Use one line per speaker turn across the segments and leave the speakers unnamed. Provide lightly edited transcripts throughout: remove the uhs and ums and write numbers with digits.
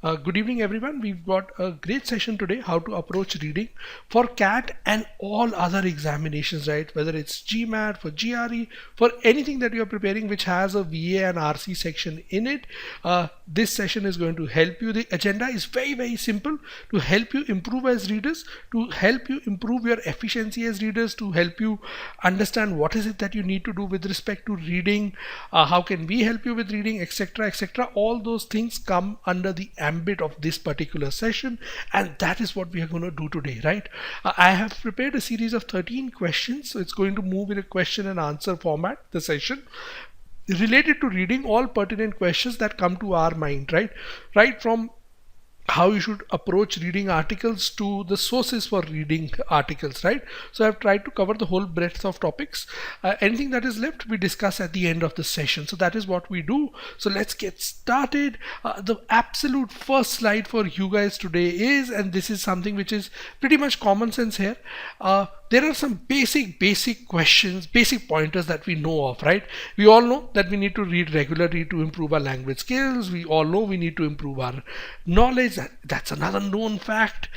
Good evening, everyone. We've got a great session today, how to approach reading for CAT and all other examinations, right? Whether it's GMAT, for GRE, for anything that you're preparing which has a VA and RC section in it. This session is going to help you. The agenda is very, very simple to help you improve as readers, to help you improve your efficiency as readers, to help you understand what is it that you need to do with respect to reading, how can we help you with reading, etc., etc. All those things come under the ambit of this particular session, and that is what we are going to do today, right? I have prepared a series of 13 questions, so it's going to move in a question and answer format, the session related to reading, all pertinent questions that come to our mind, right from how you should approach reading articles to the sources for reading articles, right? So I've tried to cover the whole breadth of topics. Anything that is left we discuss at the end of the session, so that is what we do. So let's get started. The absolute first slide for you guys today is, and this is something which is pretty much common sense here, there are some basic questions, basic pointers that we know of, right? We all know that we need to read regularly to improve our language skills. We all know we need to improve our knowledge. That's another known fact.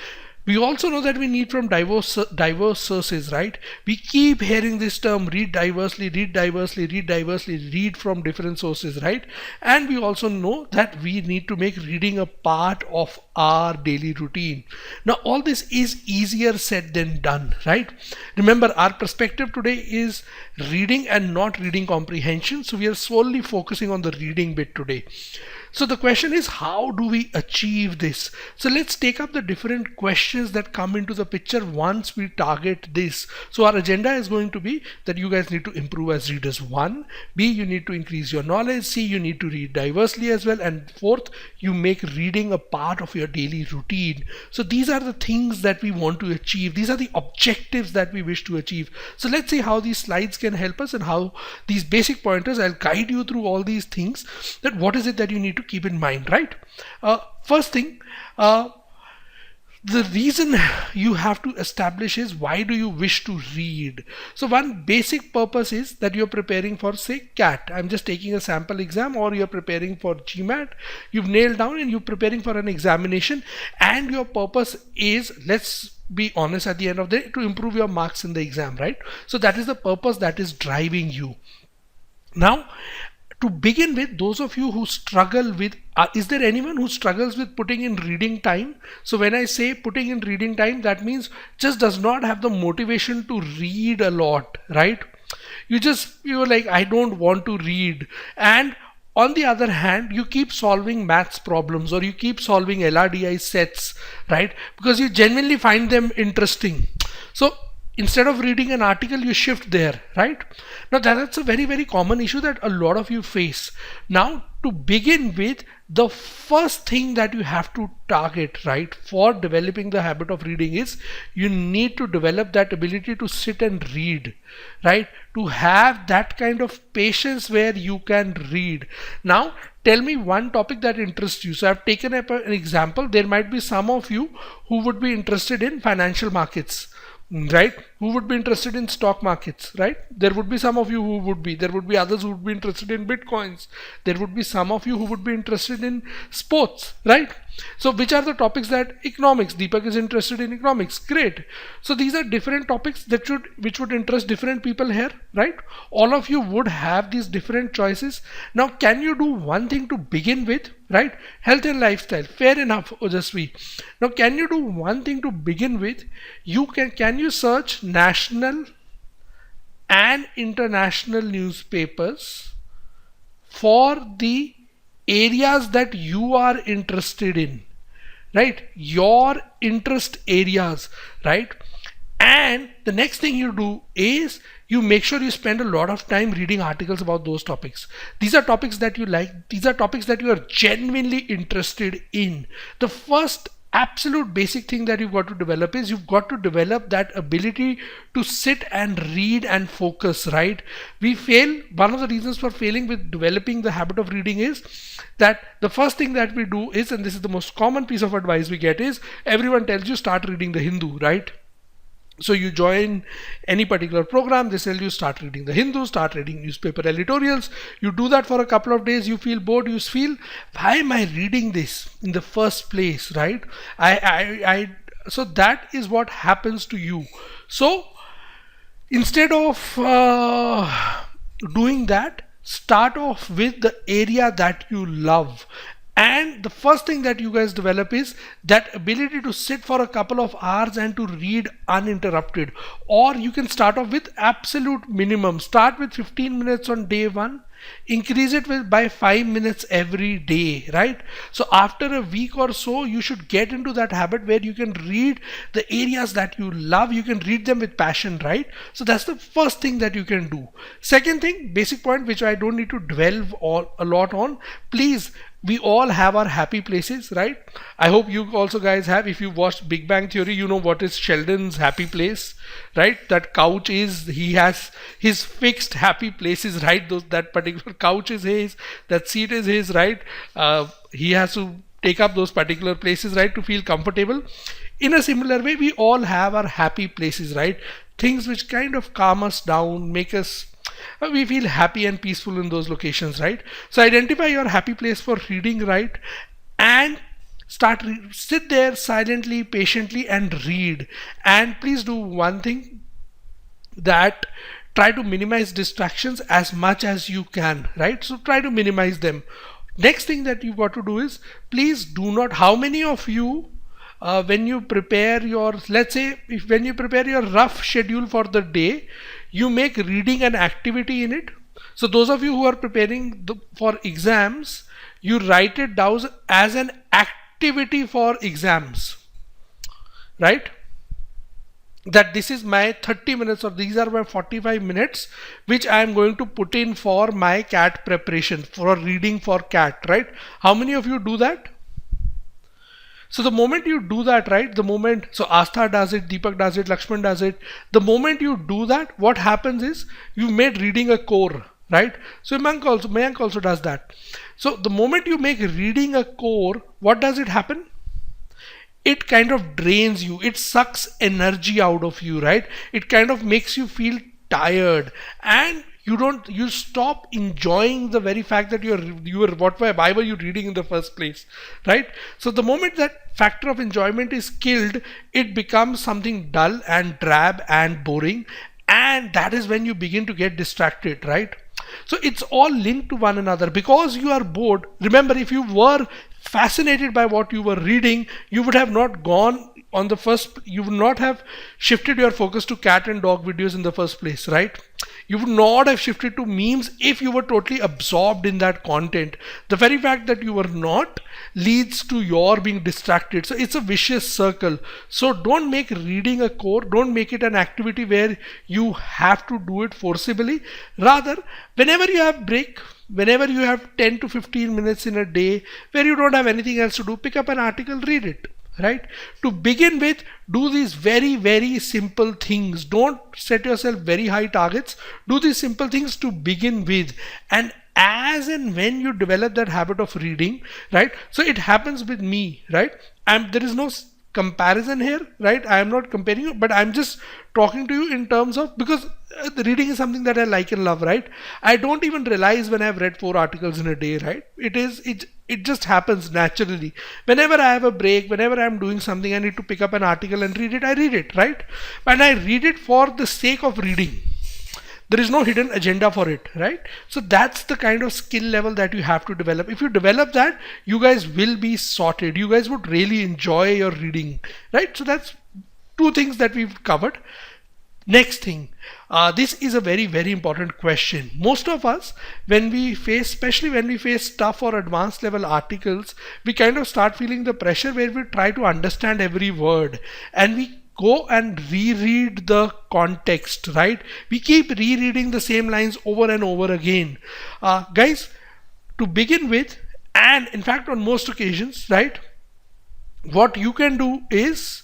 We also know that we need from diverse sources, right? We keep hearing this term, read diversely, read diversely, read diversely, read from different sources, right? And we also know that we need to make reading a part of our daily routine. Now, all this is easier said than done, right? Remember, our perspective today is reading and not reading comprehension. So we are solely focusing on the reading bit today. So the question is, how do we achieve this? So let's take up the different questions that come into the picture once we target this. So our agenda is going to be that you guys need to improve as readers. 1, B, you need to increase your knowledge. C, you need to read diversely as well. And 4th, you make reading a part of your daily routine. So these are the things that we want to achieve. These are the objectives that we wish to achieve. So let's see how these slides can help us and how these basic pointers, I'll guide you through all these things, that what is it that you need to keep in mind, right? First thing, the reason you have to establish is, why do you wish to read? So one basic purpose is that you're preparing for, say, CAT. I'm just taking a sample exam, or you're preparing for GMAT. You've nailed down and you're preparing for an examination, and your purpose is, let's be honest, at the end of the day, to improve your marks in the exam, right? So that is the purpose that is driving you. Now, to begin with, those of you who struggle with, is there anyone who struggles with putting in reading time? So when I say putting in reading time, that means just does not have the motivation to read a lot, right? You're like, I don't want to read. And on the other hand, you keep solving maths problems, or you keep solving LRDI sets, right? Because you genuinely find them interesting. So instead of reading an article, you shift there, right? Now that's a very, very common issue that a lot of you face. Now, to begin with, the first thing that you have to target, right, for developing the habit of reading is, you need to develop that ability to sit and read, right? To have that kind of patience where you can read. Now, tell me one topic that interests you. So I've taken up an example. There might be some of you who would be interested in financial markets, right? Who would be interested in stock markets, right? There would be some of you who would be, there would be others who would be interested in bitcoins. There would be some of you who would be interested in sports, right? So which are the topics that economics? Deepak is interested in economics. Great. So these are different topics that which would interest different people here, right? All of you would have these different choices. Now, can you do one thing to begin with, right? Health and lifestyle. Fair enough, Ojasvi. Now, can you do one thing to begin with? Can you search national and international newspapers for the areas that you are interested in, right? Your interest areas, right? And the next thing you do is, you make sure you spend a lot of time reading articles about those topics. These are topics that you like. These are topics that you are genuinely interested in. The first absolute basic thing that you've got to develop is, you've got to develop that ability to sit and read and focus, right? We fail. One of the reasons for failing with developing the habit of reading is that the first thing that we do is, and this is the most common piece of advice we get, is everyone tells you, start reading the Hindu, right? So you join any particular program, they tell you start reading the Hindu, start reading newspaper editorials. You do that for a couple of days, you feel bored, you feel, why am I reading this in the first place, right? So that is what happens to you. So instead of doing that, start off with the area that you love. And the first thing that you guys develop is that ability to sit for a couple of hours and to read uninterrupted. Or you can start off with absolute minimum. Start with 15 minutes on day one, increase it by 5 minutes every day, right? So after a week or so, you should get into that habit where you can read the areas that you love, you can read them with passion, right? So that's the first thing that you can do. Second thing, basic point, which I don't need to dwell a lot on, please, we all have our happy places, right? I hope you also guys have. If you watched Big Bang Theory, you know what is Sheldon's happy place, right? That couch is, he has his fixed happy places, right? That particular couch is his, that seat is his, right? He has to take up those particular places, right, to feel comfortable. In a similar way, we all have our happy places, right? Things which kind of calm us down, make us, we feel happy and peaceful in those locations, right? So identify your happy place for reading, right? And sit there silently, patiently, and read. And please do one thing, that try to minimize distractions as much as you can, right? So try to minimize them. Next thing that you got to do is, please do not, how many of you when you prepare your, let's say, when you prepare your rough schedule for the day, you make reading an activity in it? So those of you who are preparing for exams, you write it down as an activity for exams, right? That this is my 30 minutes, or these are my 45 minutes which I am going to put in for my CAT preparation, for reading for CAT, right? How many of you do that? So the moment you do that, right, the moment, so Astha does it, Deepak does it, Lakshman does it, the moment you do that, what happens is you made reading a core, right? So Mayank also does that. So the moment you make reading a core, what does it happen? It kind of drains you, it sucks energy out of you, right? It kind of makes you feel tired, and you stop enjoying the very fact that why were you reading in the first place, right? So the moment that factor of enjoyment is killed, it becomes something dull and drab and boring, and that is when you begin to get distracted, right? So it's all linked to one another. Because you are bored, remember, if you were fascinated by what you were reading, you would have not gone on the first, you would not have shifted your focus to cat and dog videos in the first place, right? You would not have shifted to memes if you were totally absorbed in that content. The very fact that you were not leads to your being distracted. So it's a vicious circle. So don't make reading a core, don't make it an activity where you have to do it forcibly. Rather, whenever you have break, whenever you have 10 to 15 minutes in a day where you don't have anything else to do, pick up an article, read it, right? To begin with, do these very, very simple things. Don't set yourself very high targets. Do these simple things to begin with. And as and when you develop that habit of reading, right? So it happens with me, right? There is no comparison here, right? I am not comparing you, but I'm just talking to you in terms of, because the reading is something that I like and love, right? I don't even realize when I've read 4 articles in a day, right? It just happens naturally. Whenever I have a break, whenever I'm doing something, I need to pick up an article and read it, I read it, right? And I read it for the sake of reading. There is no hidden agenda for it, right? So that's the kind of skill level that you have to develop. If you develop that, you guys will be sorted. You guys would really enjoy your reading, right? So that's 2 things that we've covered. Next thing, this is a very, very important question. Most of us, when we face, especially when we face tough or advanced level articles, we kind of start feeling the pressure where we try to understand every word, and we go and reread the context, right? We keep rereading the same lines over and over again. Guys, to begin with, and in fact on most occasions, right, what you can do is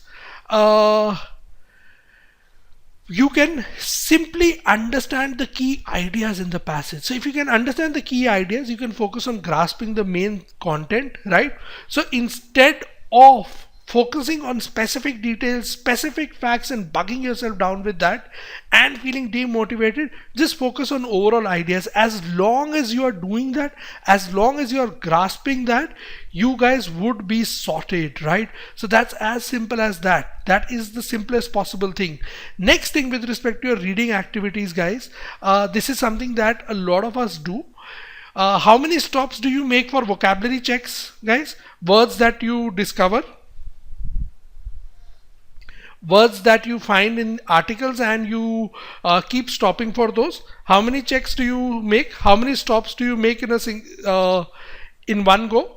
you can simply understand the key ideas in the passage. So if you can understand the key ideas, you can focus on grasping the main content, right? So instead of focusing on specific details, specific facts, and bugging yourself down with that and feeling demotivated. Just focus on overall ideas. As long as you are doing that, as long as you are grasping that, you guys would be sorted, right? So that's as simple as that. That is the simplest possible thing. Next thing with respect to your reading activities, guys, this is something that a lot of us do. How many stops do you make for vocabulary checks, guys? Words that you discover, words that you find in articles, and you keep stopping for those. How many checks do you make? How many stops do you make in in one go?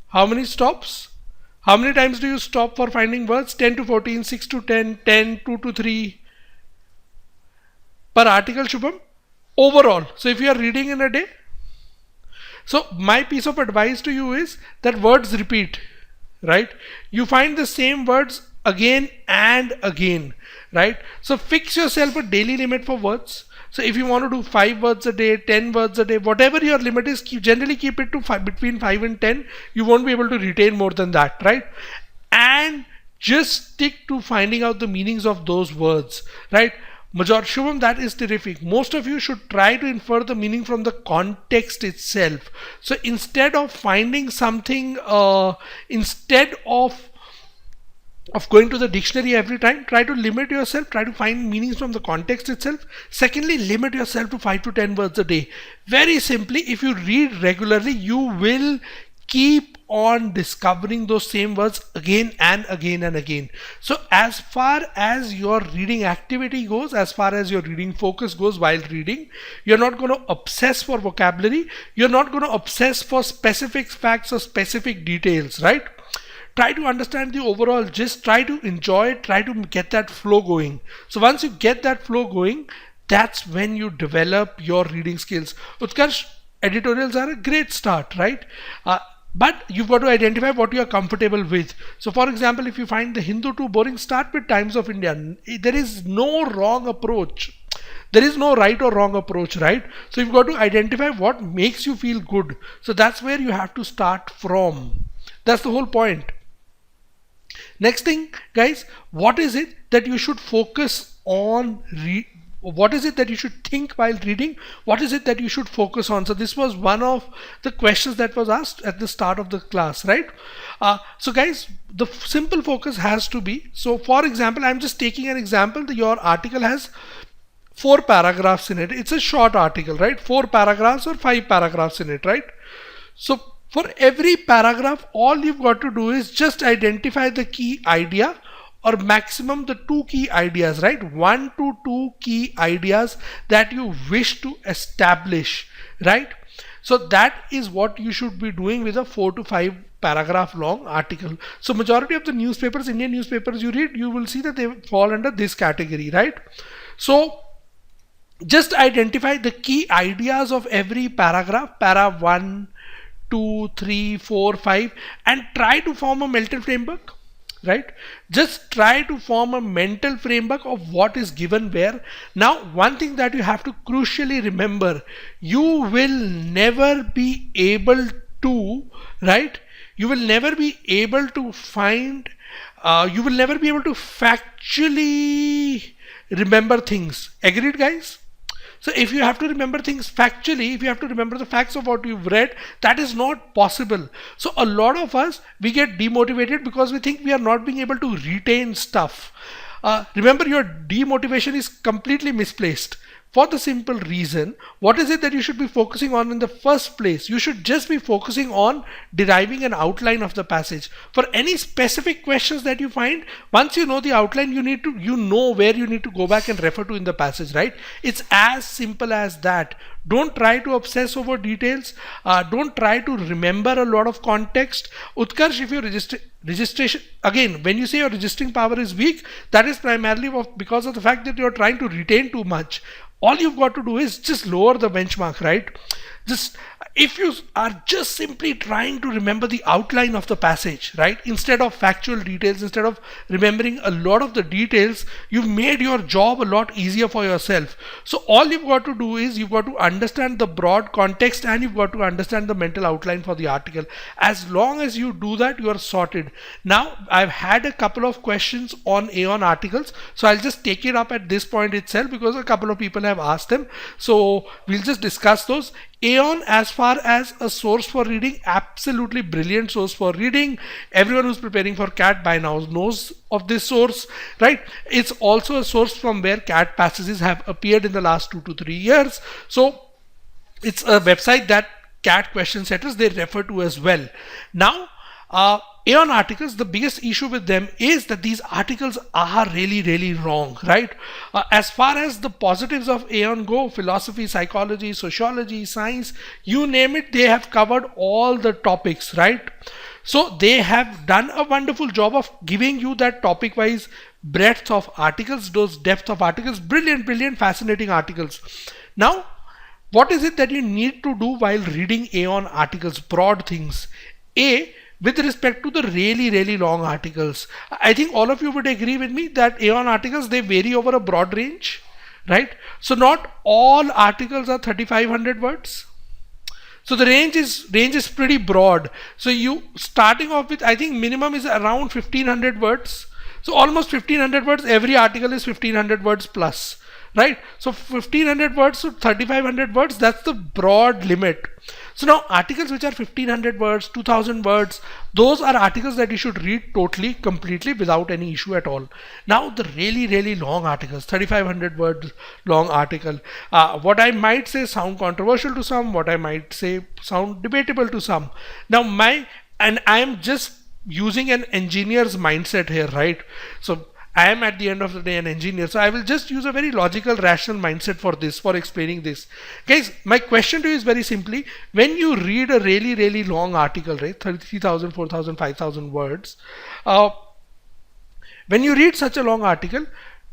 How many stops? How many times do you stop for finding words? 10 to 14, 6 to 10, 10, 2 to 3 per article, Shubham? Overall. So if you are reading in a day, so my piece of advice to you is that words repeat, right? You find the same words again and again, right? So fix yourself a daily limit for words. So if you want to do 5 words a day, 10 words a day, whatever your limit is, generally keep it to between 5 and 10. You won't be able to retain more than that, right? And just stick to finding out the meanings of those words, right? Shubham, that is terrific. Most of you should try to infer the meaning from the context itself. So instead of finding something, instead of going to the dictionary every time, try to limit yourself, try to find meanings from the context itself. Secondly, limit yourself to 5 to 10 words a day. Very simply, if you read regularly, you will keep on discovering those same words again and again and again. So as far as your reading activity goes, as far as your reading focus goes while reading, you're not going to obsess for vocabulary, you're not going to obsess for specific facts or specific details, right? Try to understand the overall gist, try to enjoy it, try to get that flow going. So once you get that flow going, that's when you develop your reading skills. Utkarsh, editorials are a great start, right? But you've got to identify what you are comfortable with. So for example, if you find the Hindu too boring, start with Times of India. There is no wrong approach. There is no right or wrong approach, right? So you've got to identify what makes you feel good. So that's where you have to start from. That's the whole point. Next thing, guys, what is it that you should focus on? What is it that you should think while reading? What is it that you should focus on? So this was one of the questions that was asked at the start of the class, right? So guys, the simple focus has to be, so for example, I'm just taking an example. Your article has 4 paragraphs in it. It's a short article, right? 4 paragraphs or 5 paragraphs in it, right? So for every paragraph, all you've got to do is just identify the key idea, or maximum the 2 key ideas, right? 1 to 2 key ideas that you wish to establish, right? So that is what you should be doing with a 4 to 5 paragraph long article. So majority of the newspapers, Indian newspapers you read, you will see that they fall under this category, right? So just identify the key ideas of every paragraph, para 1, 2, 3, 4, 5, and try to form a mental framework, right? Just try to form a mental framework of what is given where. Now, one thing that you have to crucially remember, you will never be able to, right? You will never be able to find, you will never be able to factually remember things. Agreed, guys? So if you have to remember things factually, if you have to remember the facts of what you've read, that is not possible. So a lot of us, we get demotivated because we think we are not being able to retain stuff. Remember, your demotivation is completely misplaced. For the simple reason, what is it that you should be focusing on in the first place? You should just be focusing on deriving an outline of the passage. For any specific questions that you find, once you know the outline, you know where you need to go back and refer to in the passage, right? It's as simple as that. Don't try to obsess over details. Don't try to remember a lot of context. Utkarsh, if your registration, again, when you say your registering power is weak, that is primarily because of the fact that you're trying to retain too much. All you've got to do is just lower the benchmark, right? Just if you are just simply trying to remember the outline of the passage, right, instead of factual details, instead of remembering a lot of the details, you've made your job a lot easier for yourself. So all you've got to do is you've got to understand the broad context and you've got to understand the mental outline for the article. As long as you do that, you are sorted. Now I've had a couple of questions on Aeon articles, so I'll just take it up at this point itself because a couple of people have asked them, so we'll just discuss those. Aeon, as far as a source for reading, absolutely brilliant source for reading. Everyone who's preparing for CAT by now knows of this source, right? It's also a source from where CAT passages have appeared in the last 2 to 3 years. So it's a website that CAT question setters they refer to as well. Now, Aeon articles, the biggest issue with them is that these articles are really wrong, right? As far as the positives of Aeon go, philosophy, psychology, sociology, science, you name it, they have covered all the topics, right? So they have done a wonderful job of giving you that topic wise breadth of articles, those depth of articles, brilliant, fascinating articles. Now, what is it that you need to do while reading Aeon articles? Broad things. With respect to the really long articles, I think all of you would agree with me that Aeon articles, they vary over a broad range, right? So not all articles are 3500 words. So the range is pretty broad. So you starting off with, I think minimum is around 1500 words. So almost 1500 words, every article is 1500 words plus, right? So 1500 words to 3500 words, that's the broad limit. So now articles which are 1500 words, 2000 words, those are articles that you should read totally, completely without any issue at all. Now the really long articles, 3500 words long article, what I might say sound controversial to some, what I might say sound debatable to some. Now I am just using an engineer's mindset here, right? So I am at the end of the day an engineer, so I will just use a very logical, rational mindset for this, for explaining this. Guys, my question to you is very simply, when you read a really long article, right, 33,000, 4,000, 5,000 words, when you read such a long article,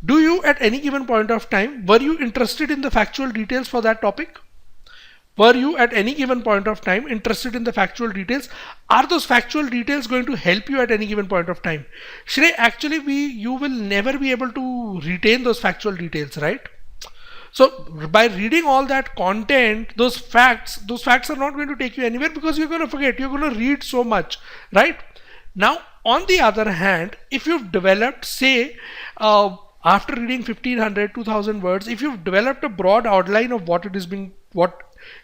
do you at any given point of time, were you interested in the factual details for that topic? Were you at any given point of time interested in the factual details? Are those factual details going to help you at any given point of time? Shrey, actually you will never be able to retain those factual details, right? So by reading all that content, those facts are not going to take you anywhere because you're going to forget, you're going to read so much, right? Now, on the other hand, if you've developed, say, after reading 1500, 2000 words, if you've developed a broad outline of what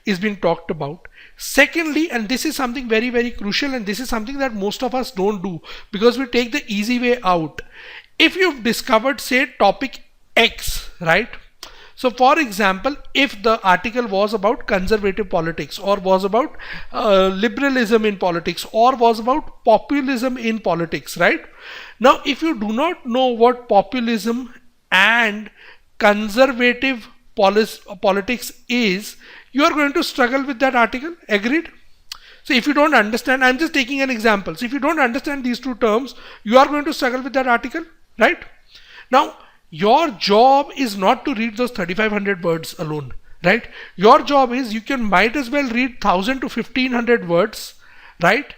is being talked about. Secondly, and this is something very crucial, and this is something that most of us don't do because we take the easy way out. If you've discovered, say, topic X, right? So for example, if the article was about conservative politics or was about liberalism in politics or was about populism in politics, right? Now, if you do not know what populism and conservative politics is, you are going to struggle with that article. Agreed? So if you don't understand, I'm just taking an example. So if you don't understand these two terms, you are going to struggle with that article, right? Now, your job is not to read those 3500 words alone, right? Your job is you might as well read 1000 to 1500 words, right?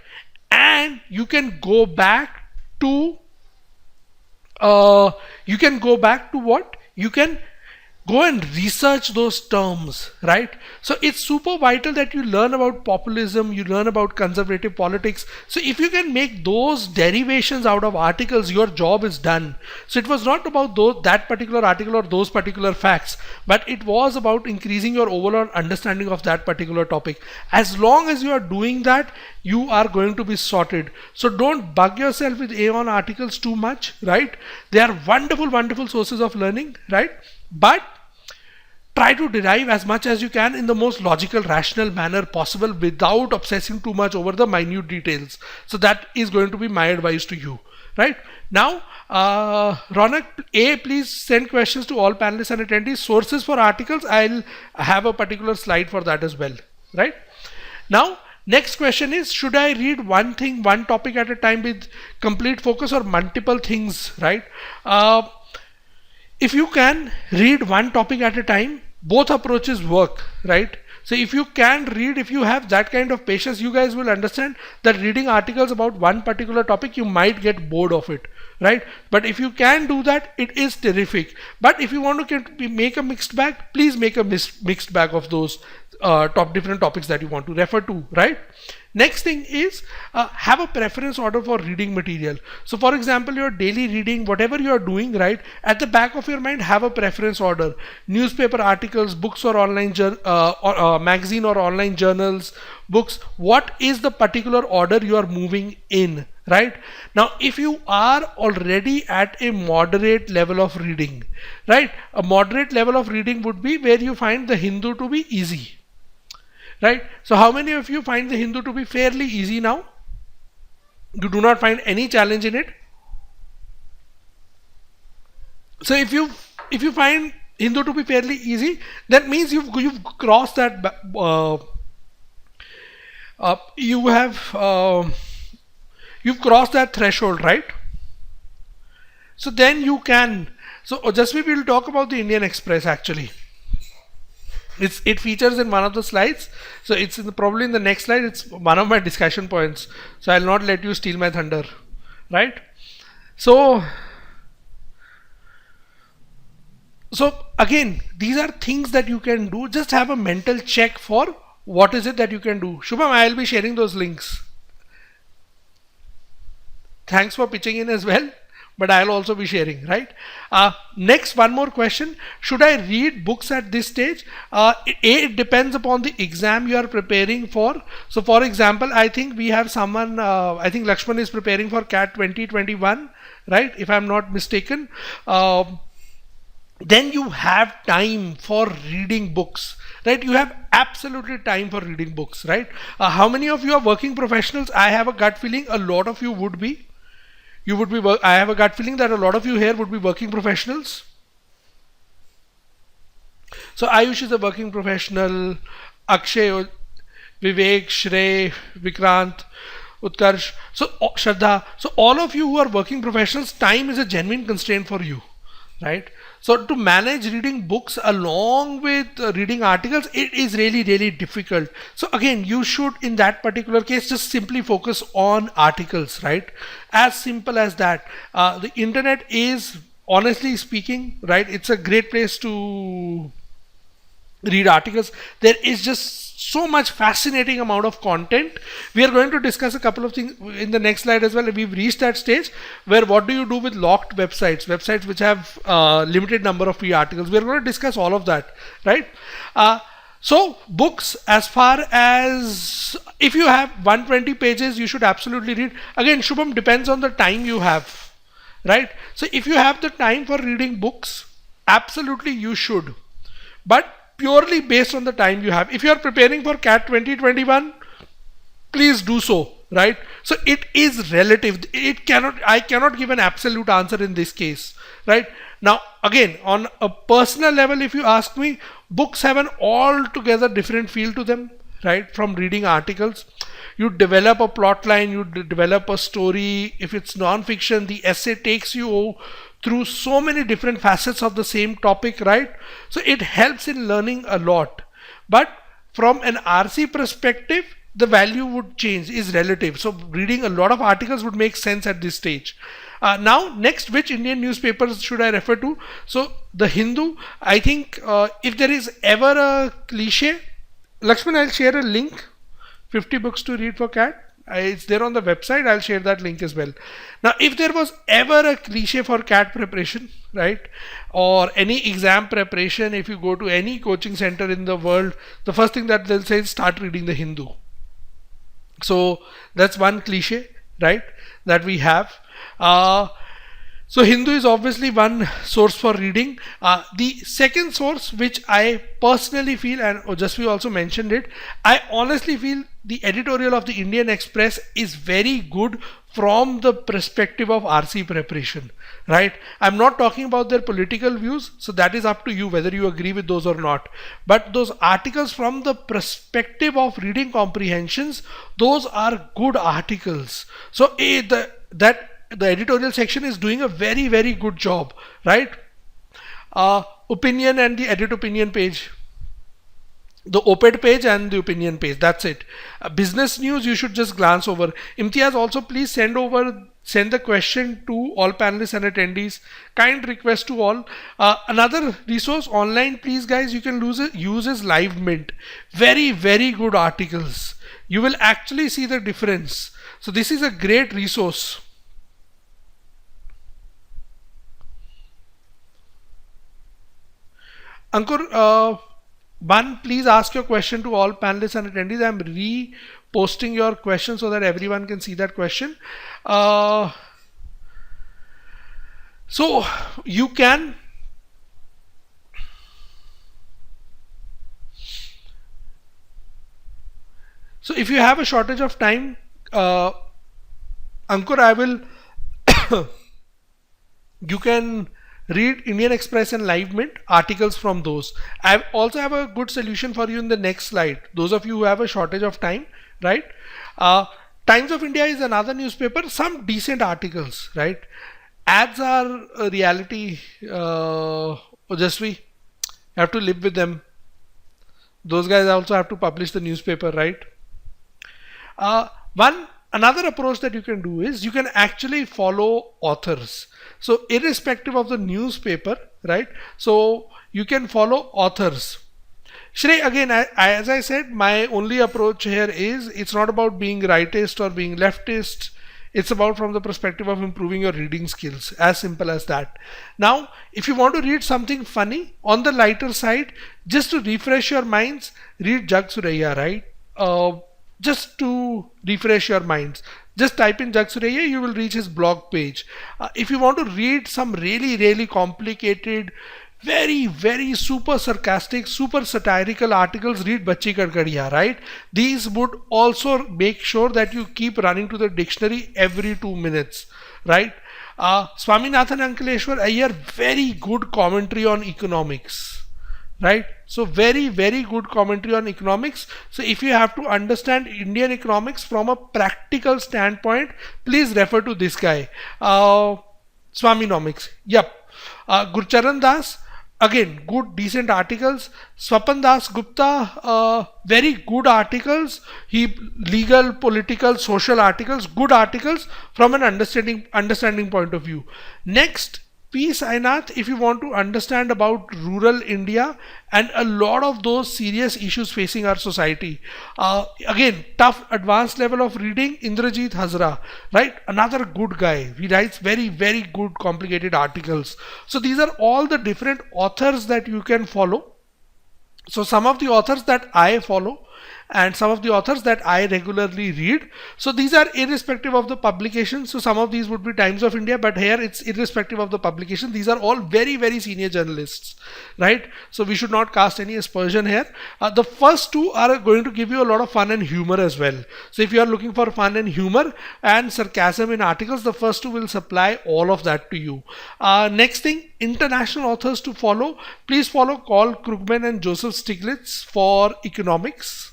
And you can go back to what? You can go and research those terms, right? So it's super vital that you learn about populism, you learn about conservative politics. So if you can make those derivations out of articles, your job is done. So it was not about that particular article or those particular facts, but it was about increasing your overall understanding of that particular topic. As long as you are doing that, you are going to be sorted. So don't bug yourself with Aeon articles too much, right? They are wonderful sources of learning, right? But try to derive as much as you can in the most logical, rational manner possible without obsessing too much over the minute details. So that is going to be my advice to you, right? Now, Ronak, please send questions to all panelists and attendees. Sources for articles, I'll have a particular slide for that as well, right? Now, next question is, should I read one topic at a time with complete focus or multiple things, right? If you can read one topic at a time, both approaches work, right? So if you can read, if you have that kind of patience, you guys will understand that reading articles about one particular topic, you might get bored of it, right? But if you can do that, it is terrific. But if you want to make a mixed bag, please make a mixed bag of those different topics that you want to refer to, right? Next thing is have a preference order for reading material. So for example, your daily reading, whatever you are doing, right, at the back of your mind, have a preference order. Newspaper articles, books or online magazine or online journals, books, what is the particular order you are moving in, right? Now if you are already at a moderate level of reading, right, a moderate level of reading would be where you find the Hindu to be easy, right? So how many of you find the Hindu to be fairly easy now? You do not find any challenge in it? So if you find Hindu to be fairly easy, that means you've crossed that you've crossed that threshold, right? So then you can. So just we will talk about the Indian Express actually. It features in one of the slides, so it's probably in the next slide. It's one of my discussion points, so I'll not let you steal my thunder, right? So again, these are things that you can do. Just have a mental check for what is it that you can do. Shubham, I'll be sharing those links. Thanks for pitching in as well, but I'll also be sharing, right? Next, one more question. Should I read books at this stage? It depends upon the exam you are preparing for. So for example, I think we have someone, I think Lakshman is preparing for CAT 2021, right? If I'm not mistaken. Then you have time for reading books, right? You have absolutely time for reading books, right? How many of you are working professionals? I have a gut feeling a lot of you would be. I have a gut feeling that a lot of you here would be working professionals. So Ayush is a working professional, Akshay, Vivek, Shrey, Vikrant, Utkarsh, so Shraddha. So all of you who are working professionals, time is a genuine constraint for you, right? So to manage reading books along with reading articles, it is really, really difficult. So again, you should, in that particular case, just simply focus on articles, right? As simple as that. The internet is, honestly speaking, right, it's a great place to read articles. There is just so much fascinating amount of content. We are going to discuss a couple of things in the next slide as well. We've reached that stage where what do you do with locked websites which have limited number of free articles. We're going to discuss all of that, right? So books, as far as if you have 120 pages, you should absolutely read. Again, Shubham, depends on the time you have, right? So if you have the time for reading books, absolutely you should, but purely based on the time you have. If you are preparing for CAT 2021, please do so, right? So it is relative. I cannot give an absolute answer in this case, right? Now again, on a personal level, if you ask me, books have an altogether different feel to them, right? From reading articles, you develop a plot line, you develop a story. If it's non-fiction, the essay takes you through so many different facets of the same topic, right? So it helps in learning a lot. But from an RC perspective, the value would change, is relative. So reading a lot of articles would make sense at this stage. Now, next, which Indian newspapers should I refer to? So the Hindu, I think if there is ever a cliche, Lakshman, I'll share a link, 50 books to read for CAT. It's there on the website. I'll share that link as well. Now, if there was ever a cliche for CAT preparation, right, or any exam preparation, if you go to any coaching center in the world, the first thing that they'll say is start reading the Hindu. So that's one cliche, right, that we have. So Hindu is obviously one source for reading. The second source, which I personally feel, and Ojasvi also mentioned it, I honestly feel the editorial of the Indian Express is very good from the perspective of RC preparation, right? I'm not talking about their political views, so that is up to you whether you agree with those or not. But those articles from the perspective of reading comprehensions, those are good articles. So the editorial section is doing a very, very good job, right? Opinion and the edit opinion page. the op-ed page and the opinion page. That's it. Business news you should just glance over. Imtiaz, also please send the question to all panelists and attendees. Kind request to all. Another resource online, please guys, you can use is Live Mint. Very good articles. You will actually see the difference. So this is a great resource. Ankur, one, please ask your question to all panelists and attendees. I'm reposting your question so that everyone can see that question. So you can so if you have a shortage of time, Ankur, I will you can read Indian Express and Live Mint articles from those. I also have a good solution for you in the next slide. Those of you who have a shortage of time, right? Times of India is another newspaper, some decent articles, right? Ads are a reality, Ojasvi. You have to live with them. Those guys also have to publish the newspaper, right? Another approach that you can do is you can actually follow authors. So irrespective of the newspaper, right? So you can follow authors. Shrey, again, as I said, my only approach here is it's not about being rightist or being leftist. It's about from the perspective of improving your reading skills. As simple as that. Now, if you want to read something funny on the lighter side, just to refresh your minds, read Jag Suraiya, right? Just to refresh your minds, just type in Jag Suraiya, you will reach his blog page. If you want to read some really complicated, very super sarcastic, super satirical articles, read Bachchi Kadkadiya, right? These would also make sure that you keep running to the dictionary every 2 minutes, right? Swaminathan Ankleshwar Iyer, very good commentary on economics. Right, so very good commentary on economics. So if you have to understand Indian economics from a practical standpoint, please refer to this guy, Swanomics. Yep. Gurcharan Das, again good decent articles. Swapan Das Gupta, very good articles. He legal, political, social articles, good articles from an understanding point of view. Next, P. Sainath, if you want to understand about rural India and a lot of those serious issues facing our society. Again, tough advanced level of reading, Indrajit Hazra, right? Another good guy. He writes very good complicated articles. So these are all the different authors that you can follow. So some of the authors that I follow and some of the authors that I regularly read. So these are irrespective of the publication. So some of these would be Times of India, but here it's irrespective of the publication. These are all very senior journalists, right? So we should not cast any aspersion here. The first two are going to give you a lot of fun and humor as well. So if you are looking for fun and humor and sarcasm in articles, the first two will supply all of that to you. Next thing, international authors to follow. Please follow Carl Krugman and Joseph Stiglitz for economics.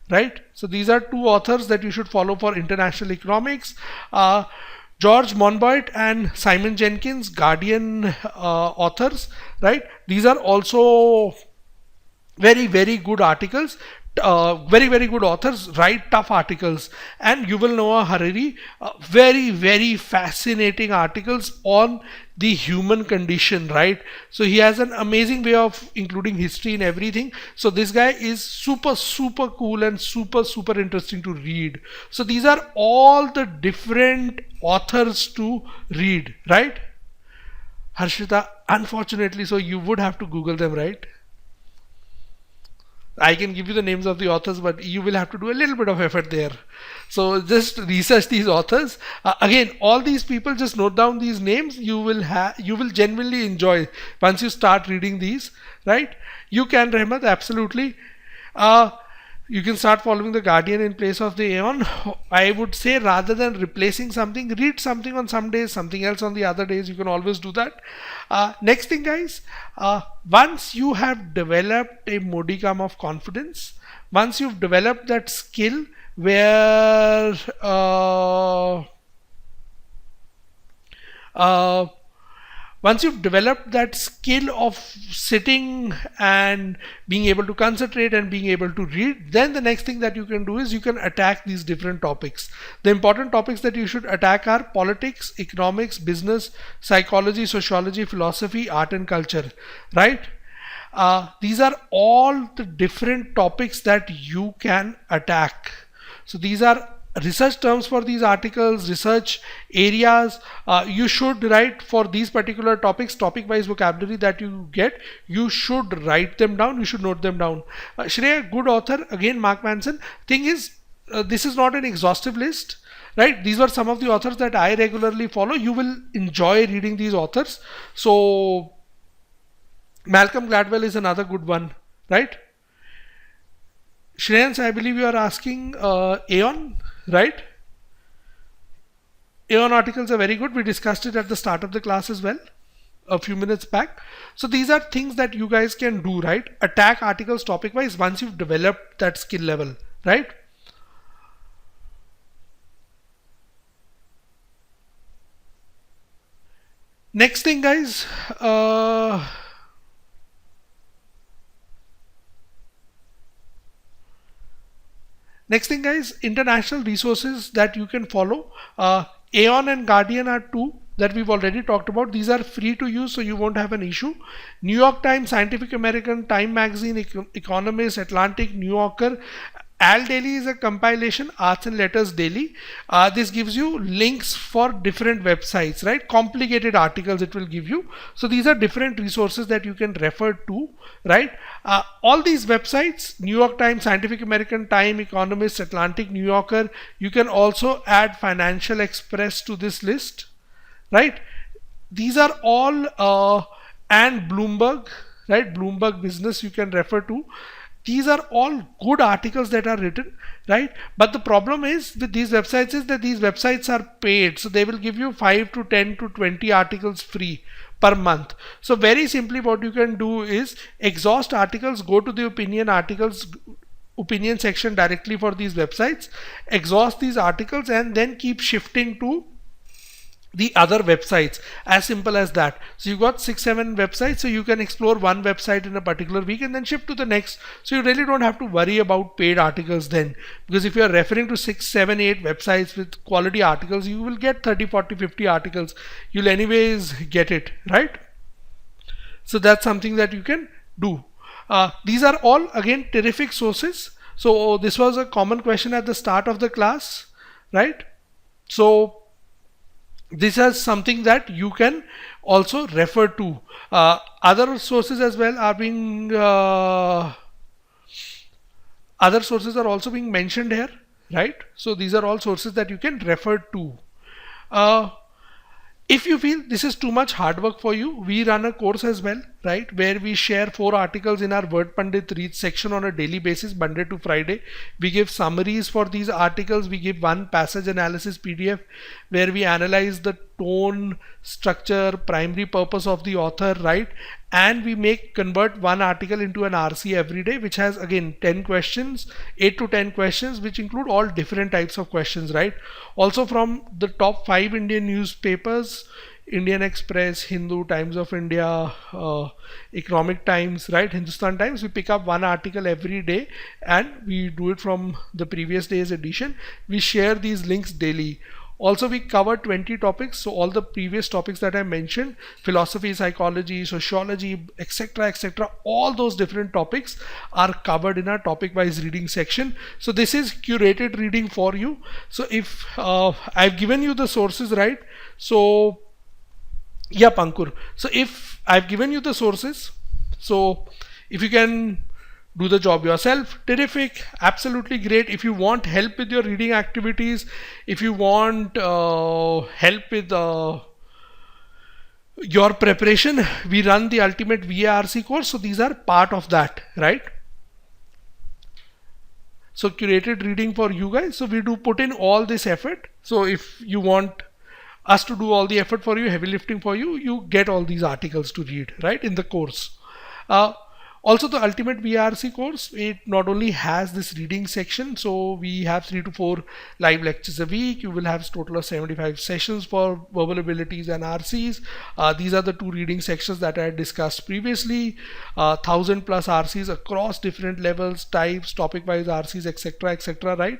Right, so these are two authors that you should follow for international economics. George Monbiot and Simon Jenkins, Guardian authors, right? These are also very good articles. Very good authors write tough articles. And Yuval Noah Harari, very fascinating articles on the human condition, right? So he has an amazing way of including history in everything. So this guy is super cool and super interesting to read. So these are all the different authors to read, right? Harshita, unfortunately, so you would have to Google them, right? I can give you the names of the authors, but you will have to do a little bit of effort there. So just research these authors. Again, all these people, just note down these names. You will genuinely enjoy once you start reading these, right? You can, Rehmat, absolutely. You can start following the Guardian in place of the Aeon. I would say rather than replacing something, read something on some days, something else on the other days. You can always do that. Next thing, guys, once you have developed a modicum of confidence, once you've developed that skill where Once you've developed that skill of sitting and being able to concentrate and being able to read, then the next thing that you can do is you can attack these different topics. The important topics that you should attack are politics, economics, business, psychology, sociology, philosophy, art and culture, right? These are all the different topics that you can attack. So these are research terms for these articles, research areas. You should write for these particular topics, topic wise vocabulary that you get, you should write them down, you should note them down. Shreya, good author, again Mark Manson. Thing is, this is not an exhaustive list, right? These were some of the authors that I regularly follow. You will enjoy reading these authors. So Malcolm Gladwell is another good one, right? Shreyans, I believe you are asking Aeon, right? Aeon articles are very good. We discussed it at the start of the class as well, a few minutes back. So these are things that you guys can do, right? Attack articles topic wise once you've developed that skill level, right? Next thing, guys, international resources that you can follow. Aeon and Guardian are two that we've already talked about. These are free to use, so you won't have an issue. New York Times, Scientific American, Time Magazine, Economist, Atlantic, New Yorker. Al Daily is a compilation, Arts and Letters Daily. This gives you links for different websites, right? Complicated articles it will give you. So these are different resources that you can refer to, right? All these websites, New York Times, Scientific American, Time, Economist, Atlantic, New Yorker. You can also add Financial Express to this list, right? These are all and Bloomberg, right? Bloomberg Business you can refer to. These are all good articles that are written, right? But the problem is with these websites is that these websites are paid. So they will give you 5 to 10 to 20 articles free per month. So very simply what you can do is exhaust articles, go to the opinion section directly for these websites, exhaust these articles and then keep shifting to the other websites, as simple as that. So you got 6-7 websites, so you can explore one website in a particular week and then shift to the next. So you really don't have to worry about paid articles then, because if you are referring to 6, 7, 8 websites with quality articles, you will get 30, 40, 50 articles. You'll anyways get it, right? So that's something that you can do. These are all again terrific sources. So this was a common question at the start of the class, right? So this is something that you can also refer to. Other sources as well are being other sources are also being mentioned here, right? So these are all sources that you can refer to. If you feel this is too much hard work for you, we run a course as well, right? Where we share 4 articles in our Word Pandit Read section on a daily basis, Monday to Friday. We give summaries for these articles. We give one passage analysis PDF where we analyze the tone, structure, primary purpose of the author, right? And we convert one article into an RC every day, which has again 10 questions, 8 to 10 questions, which include all different types of questions, right? Also from the top 5 Indian newspapers, Indian Express, Hindu, Times of India, Economic Times, right? Hindustan Times, we pick up one article every day and we do it from the previous day's edition. We share these links daily. Also, we cover 20 topics. So all the previous topics that I mentioned, philosophy, psychology, sociology, etc., all those different topics are covered in our topic wise reading section. So this is curated reading for you. So if I've given you the sources, right? So yeah, Pankur. So if I've given you the sources, so if you can do the job yourself, terrific, absolutely great. If you want help with your reading activities, if you want help with your preparation, we run the ultimate VARC course. So these are part of that, right? So curated reading for you guys. So we do put in all this effort. So if you want us to do all the effort for you, heavy lifting for you, you get all these articles to read, right, in the course. Also, the ultimate VRC course, it not only has this reading section, so we have 3 to 4 live lectures a week. You will have a total of 75 sessions for verbal abilities and RCs. These are the 2 reading sections that I discussed previously. 1000 plus RCs across different levels, types, topic wise RCs, etc., etc., right?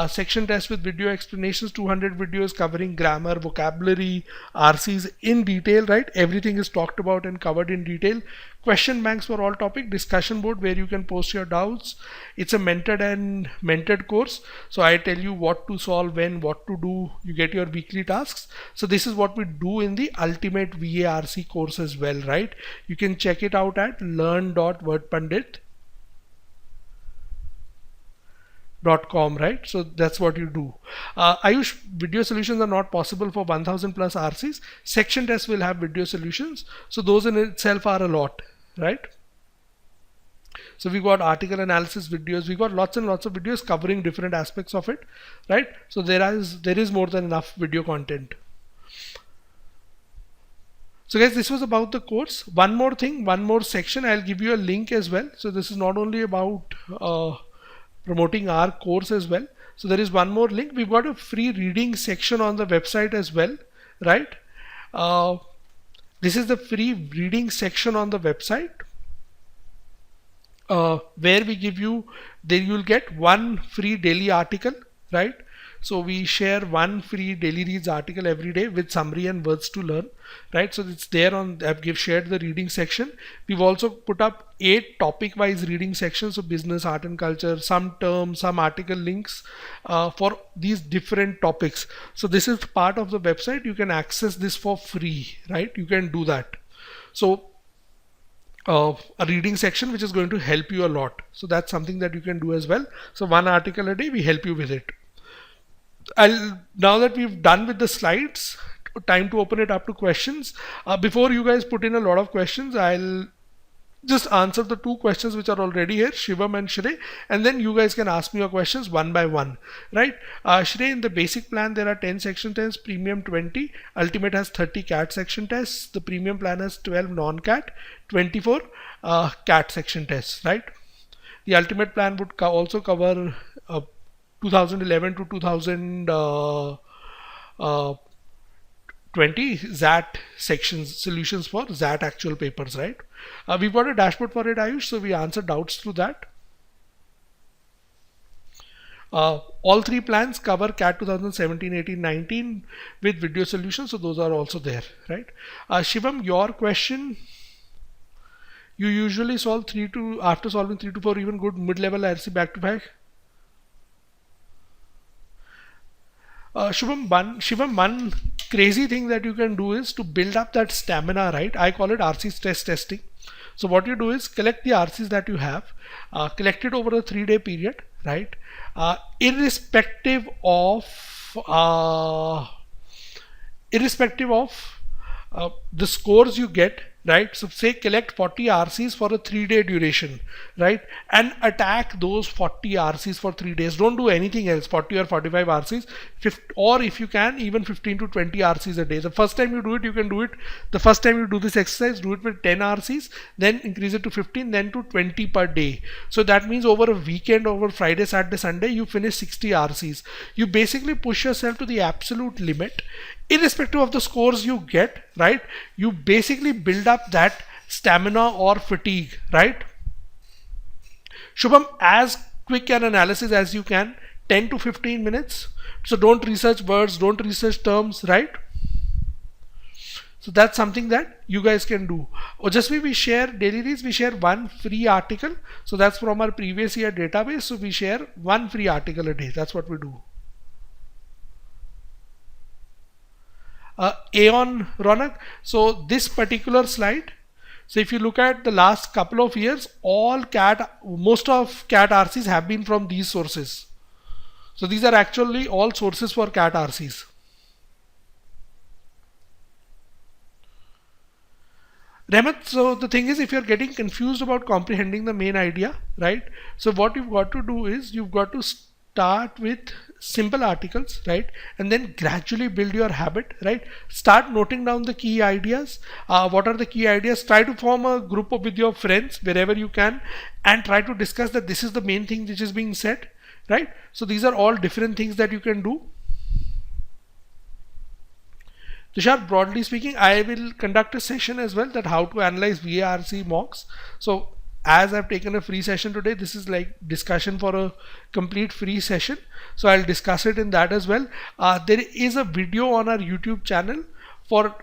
Section test with video explanations, 200 videos covering grammar, vocabulary, RCs in detail, right? Everything is talked about and covered in detail. Question banks for all topic, discussion board where you can post your doubts. It's a mentored and mentored course, so I tell you what to solve, when, what to do. You get your weekly tasks. So this is what we do in the ultimate VARC course as well, right? You can check it out at learn.wordpundit.com, right? So that's what you do. Ayush, video solutions are not possible for 1000 plus RCs. Section tests will have video solutions, so those in itself are a lot, right? So we got article analysis videos, we got lots and lots of videos covering different aspects of it, right? So there is more than enough video content. So guys, this was about the course. One more thing, one more section, I'll give you a link as well. So this is not only about promoting our course as well. So there is one more link. We've got a free reading section on the website as well, right? This is the free reading section on the website, where we give you, then you'll get one free daily article, right? So we share one free daily reads article every day with summary and words to learn, right? So it's there on, I've shared the reading section. We've also put up 8 topic wise reading sections, so business, art and culture, some terms, some article links for these different topics. So this is part of the website. You can access this for free, right? You can do that. So a reading section which is going to help you a lot. So that's something that you can do as well. So one article a day, we help you with it. Now that we've done with the slides, time to open it up to questions. Before you guys put in a lot of questions, I'll just answer the 2 questions which are already here, Shivam and Shrey, and then you guys can ask me your questions one by one, right? Shrey, in the basic plan there are 10 section tests, premium 20, ultimate has 30 CAT section tests, the premium plan has 12 non-CAT, 24 CAT section tests, right? The ultimate plan would also cover 2011 to 2020 ZAT sections, solutions for ZAT actual papers, right? We've got a dashboard for it, Ayush, so we answer doubts through that. All 3 plans cover CAT 2017, 18, 19 with video solutions, so those are also there, right? Shivam, your question, you usually solve after solving 3 to 4 even good mid-level RC back to back. Shivam, one crazy thing that you can do is to build up that stamina, right? I call it RC stress testing. So what you do is collect the RCs that you have, collect it over a 3-day period, right? Irrespective of the scores you get, right? So say collect 40 RCs for a 3-day duration, right? And attack those 40 RCs for 3 days. Don't do anything else, 40 or 45 RCs, or if you can, even 15 to 20 RCs a day. The first time you do it, you can do it. The first time you do this exercise, do it with 10 RCs, then increase it to 15, then to 20 per day. So that means over a weekend, over Friday, Saturday, Sunday, you finish 60 RCs. You basically push yourself to the absolute limit. Irrespective of the scores you get, right? You basically build up that stamina or fatigue, right? Shubham, as quick an analysis as you can, 10 to 15 minutes. So don't research words, don't research terms, right? So that's something that you guys can do. Ojasvi, we share daily reads, we share one free article. So that's from our previous year database. So we share one free article a day. That's what we do. Aeon Ronak, so this particular slide, so if you look at the last couple of years, most of CAT RCs have been from these sources. So these are actually all sources for CAT RCs. Rehmat, so the thing is, if you're getting confused about comprehending the main idea, right? So what you've got to do is you've got to start with simple articles, right, and then gradually build your habit, right? Start noting down the key ideas. What are the key ideas? Try to form a group with your friends wherever you can, and try to discuss that this is the main thing which is being said, right? So these are all different things that you can do. Tushar, broadly speaking, I will conduct a session as well, that how to analyze VARC mocks. So as I've taken a free session today, this is like discussion for a complete free session. So I'll discuss it in that as well. There is a video on our YouTube channel for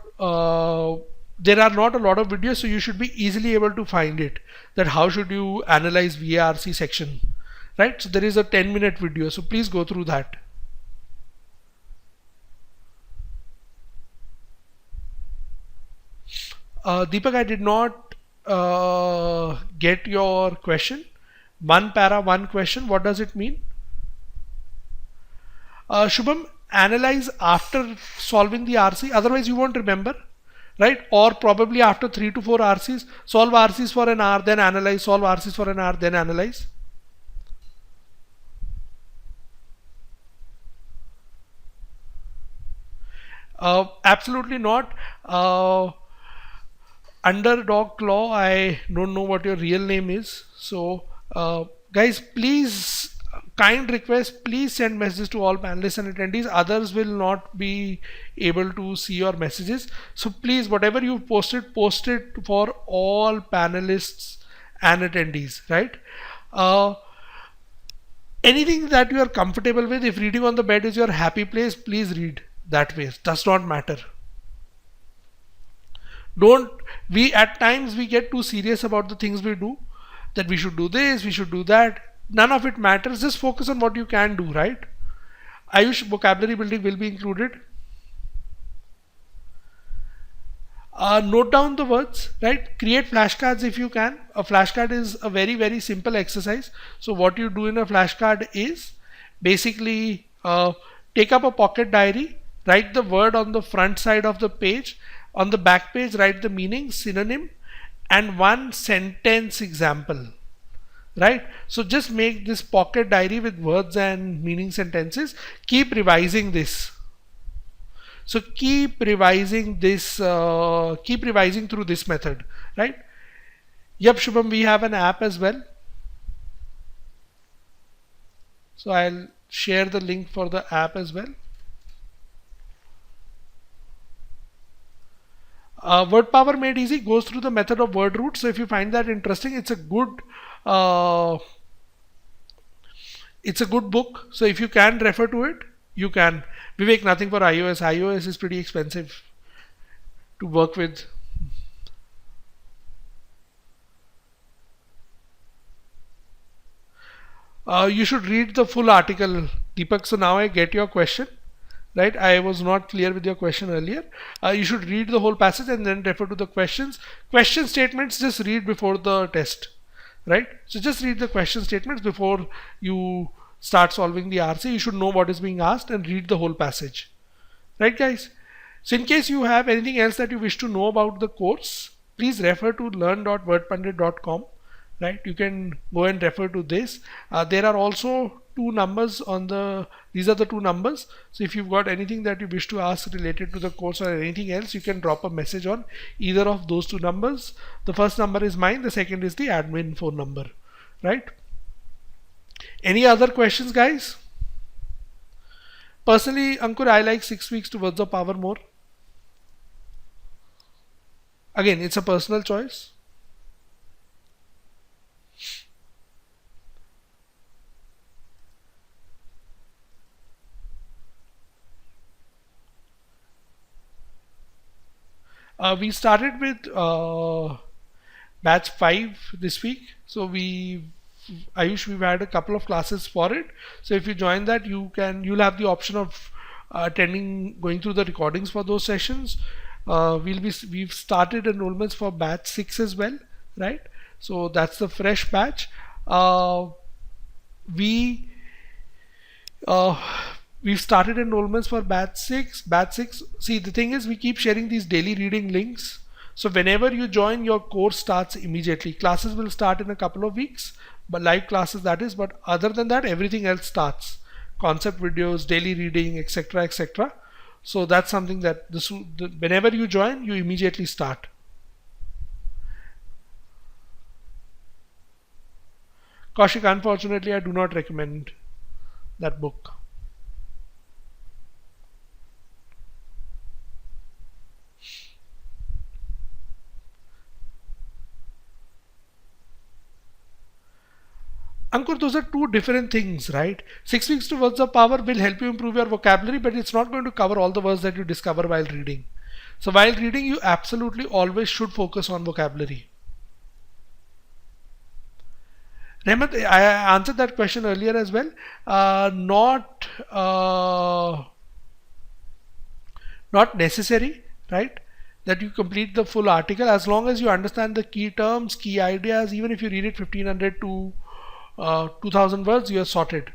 there are not a lot of videos, so you should be easily able to find it, that how should you analyze VARC section, right? So there is a 10-minute video, so please go through that. Deepak, I did not get your question. One para, one question. What does it mean? Shubham, analyze after solving the RC. Otherwise, you won't remember, right? Or probably after 3 to 4 RCs. Solve RCs for an hour, then analyze. Solve RCs for an hour, then analyze. Absolutely not. Underdog Claw, I don't know what your real name is. So, guys, please, kind request, please send messages to all panelists and attendees. Others will not be able to see your messages. So please, whatever you posted, post it for all panelists and attendees, right? Anything that you are comfortable with, if reading on the bed is your happy place, please read that way. It does not matter. Don't, we at times we get too serious about the things we do, that we should do this, we should do that. None of it matters. Just focus on what you can do, right? Ayush, vocabulary building will be included. Note down the words, right? Create flashcards if you can. A flashcard is a very simple exercise. So what you do in a flashcard is basically take up a pocket diary, write the word on the front side of the page. On the back page, write the meaning, synonym, and one sentence example, right? So just make this pocket diary with words and meaning sentences. Keep revising this. So keep revising this, keep revising through this method, right? Yep, Shubham, we have an app as well. So I'll share the link for the app as well. Word Power Made Easy goes through the method of word roots. So if you find that interesting, it's a good book. So if you can refer to it, you can. Vivek, nothing for iOS. iOS is pretty expensive to work with. You should read the full article, Deepak. So now I get your question. Right, I was not clear with your question earlier. You should read the whole passage and then refer to the questions. Question statements, just read before the test, right? So just read the question statements before you start solving the RC. You should know what is being asked and read the whole passage, right, guys? So in case you have anything else that you wish to know about the course, please refer to learn.wordpundit.com, right? You can go and refer to this. There are also two numbers on the, these are the two numbers. So if you've got anything that you wish to ask related to the course or anything else, you can drop a message on either of those two numbers. The first number is mine, the second is the admin phone number, right? Any other questions, guys? Personally, Ankur, I like 6 weeks to Words of Power more. Again, it's a personal choice. We started with batch 5 this week. So Ayush, we've had a couple of classes for it. So if you join that, you'll have the option of going through the recordings for those sessions. We've started enrollments for batch 6 as well, right? So that's the fresh batch. We've started enrollments for batch 6. See, the thing is, we keep sharing these daily reading links. So whenever you join, your course starts immediately. Classes will start in a couple of weeks, but live classes that is, but other than that everything else starts, concept videos, daily reading, etc., etc. So that's something that whenever you join, you immediately start. Kaushik, unfortunately I do not recommend that book. Ankur, those are two different things, right? 6 weeks to Words of Power will help you improve your vocabulary, but it's not going to cover all the words that you discover while reading. So while reading, you absolutely always should focus on vocabulary. Rehmat, I answered that question earlier as well. Not necessary, right? That you complete the full article, as long as you understand the key terms, key ideas. Even if you read it 1500 to 2000 words, you are sorted.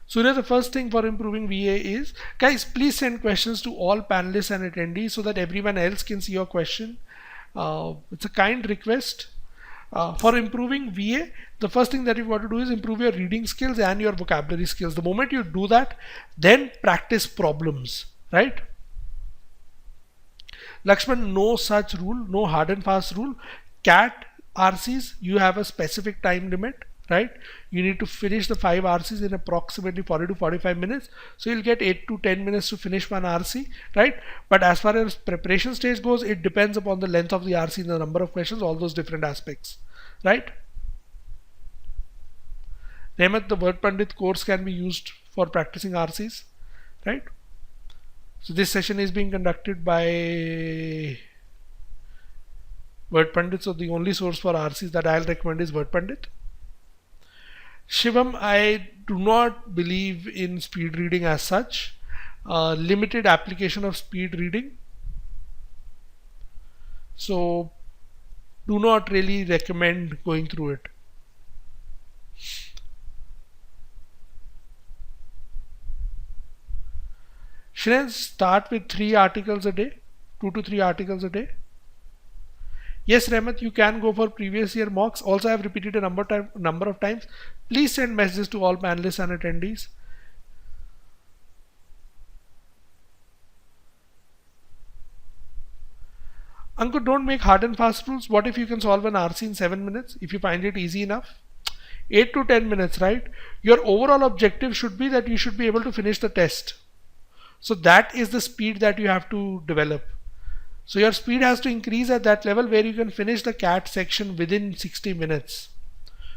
Surya, the first thing for improving VA is, guys, please send questions to all panelists and attendees so that everyone else can see your question. It's a kind request. For improving VA, the first thing that you've got to do is improve your reading skills and your vocabulary skills. The moment you do that, then practice problems, right? Lakshman, no such rule, no hard and fast rule. CAT RCs, you have a specific time limit, right? You need to finish the 5 RCs in approximately 40 to 45 minutes. So you'll get 8 to 10 minutes to finish one RC, right? But as far as preparation stage goes, it depends upon the length of the RC, the number of questions, all those different aspects, right? Nehmat, the Word Pandit course can be used for practicing RCs, right? So this session is being conducted by Word Pandit, so the only source for RCs that I'll recommend is Word Pandit. Shivam, I do not believe in speed reading as such. Limited application of speed reading. So do not really recommend going through it. Shreya, start with 3 articles a day, 2 to 3 articles a day. Yes, Rehmat, you can go for previous year mocks. Also, I have repeated a number of times. Please send messages to all panelists and attendees. Ankur, don't make hard and fast rules. What if you can solve an RC in 7 minutes if you find it easy enough? 8 to 10 minutes, right? Your overall objective should be that you should be able to finish the test. So that is the speed that you have to develop. So your speed has to increase at that level where you can finish the CAT section within 60 minutes.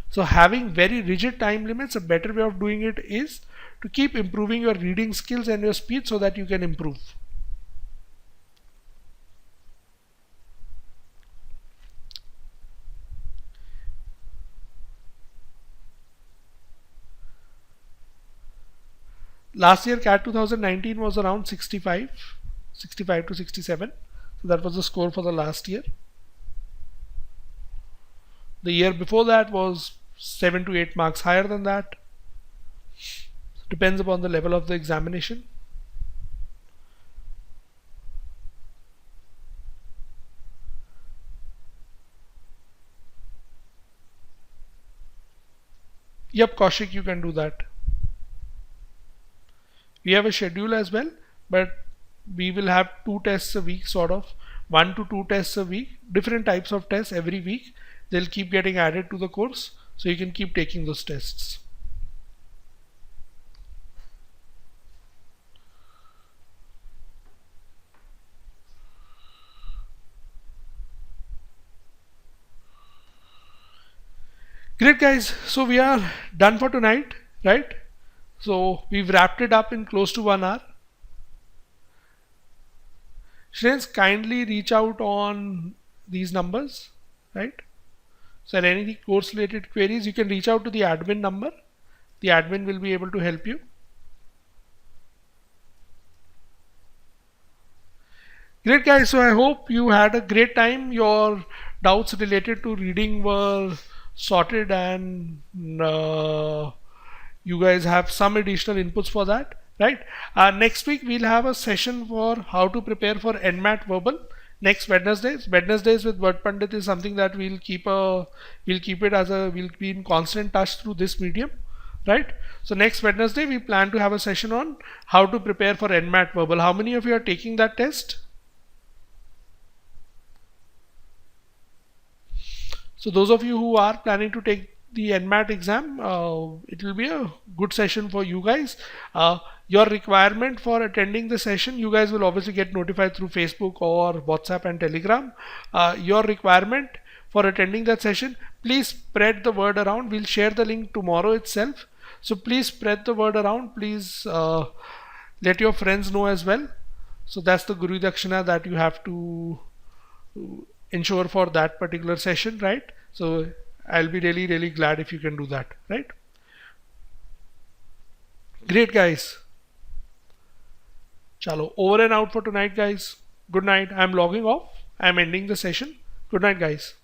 So having very rigid time limits, a better way of doing it is to keep improving your reading skills and your speed so that you can improve. Last year CAT 2019 was around 65 to 67. So that was the score for the last year. The year before that was 7 to 8 marks higher than that. Depends upon the level of the examination. Yep, Kaushik, you can do that. We have a schedule as well, but we will have 2 tests a week, sort of 1 to 2 tests a week, different types of tests every week. They'll keep getting added to the course, so you can keep taking those tests. Great, guys, so we are done for tonight, right? So we've wrapped it up in close to 1 hour. Shreya, kindly reach out on these numbers, right? So any course related queries, you can reach out to the admin number. The admin will be able to help you. Great, guys, so I hope you had a great time. Your doubts related to reading were sorted, and you guys have some additional inputs for that, right? Next week we'll have a session for how to prepare for NMAT verbal, Next Wednesdays with Word Pandit is something that we'll keep it as a we'll be in constant touch through this medium, right? So next Wednesday we plan to have a session on how to prepare for NMAT verbal. How many of you are taking that test? So those of you who are planning to take the NMAT exam, it will be a good session for you guys. Your requirement for attending the session, you guys will obviously get notified through Facebook or WhatsApp and Telegram. Your requirement for attending that session, please spread the word around. We'll share the link tomorrow itself. So please spread the word around. Please let your friends know as well. So that's the Guru Dakshina that you have to ensure for that particular session, right? So I'll be really glad if you can do that, right? Great, guys. Chalo, over and out for tonight, guys. Good night. I'm logging off. I'm ending the session. Good night, guys.